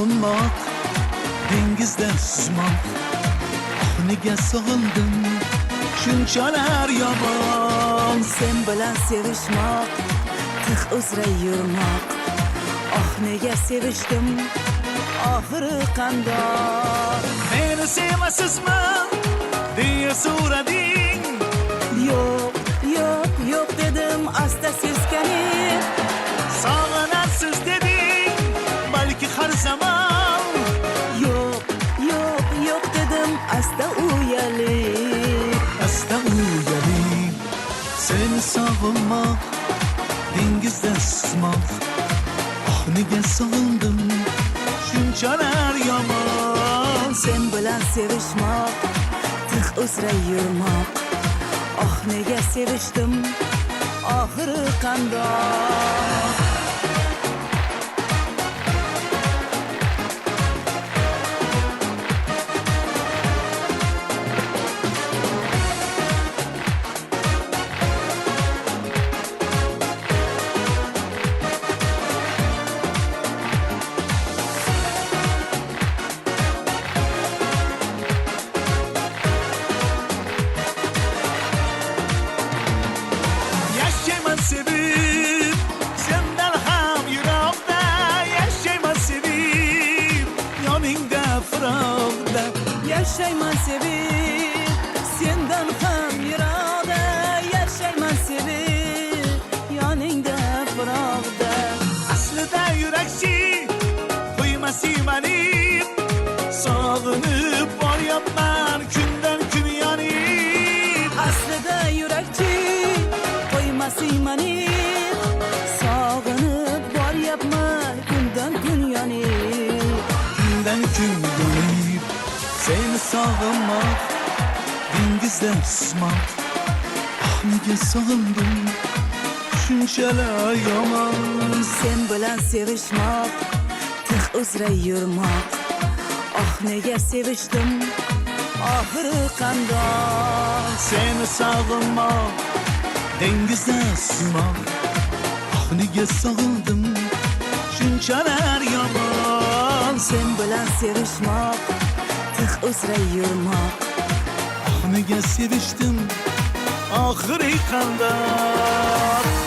sog'inmoq, dengizda suzmoq. Oh, nega sog'indim shunchalar yomon. Sen bilan sevishmoq, tig' uzra yurmoq. Oh, nega sevishdim, oxiri qandoq. Meni sevasizmi deya so'rading. Yo'q, yo'q, yo'q dedim asta seskanib. Sog'inasiz deding, balki har zamon. Yo'q, yo'q, yo'q dedim asta uyalib. Asta uyalib seni sog'inmoq, dengizda suzmoq. Oh, nega sog'indim shunchalar yomon. Sen bilan sevishmoq, tig' uzra yurmoq. Oh, nega sevishdim, oxiri qandoq. Yaşayman sevip senden ham yiroqda. Yaşayman sevip yoningda firog'da. Yashayman sevib, sendan ham yiroqda. Yashayman sevib, yoningda firog'da. Aslida yurakchi qo'ymas imanib, sog'inib boryapman kundan kun yonib. Aslida yurakchi qo'ymas imanib, sog'inib boryapman kundan kun yonib. Kundan kun yonib seni sog'inmoq, dengizda suzmoq. Oh, nega sog'indim shunchalar yomon. Sen bilan sevishmoq, tig' uzra yurmoq. Oh, nega sevishdim, oxiri qandoq. Seni sog'inmoq, dengizda suzmoq. Oh, nega sog'indim shunchalar yomon. Sen bilan sevishmoq, tig' uzra yurmoq. Oh, nega sevishdim oxiri qandoq.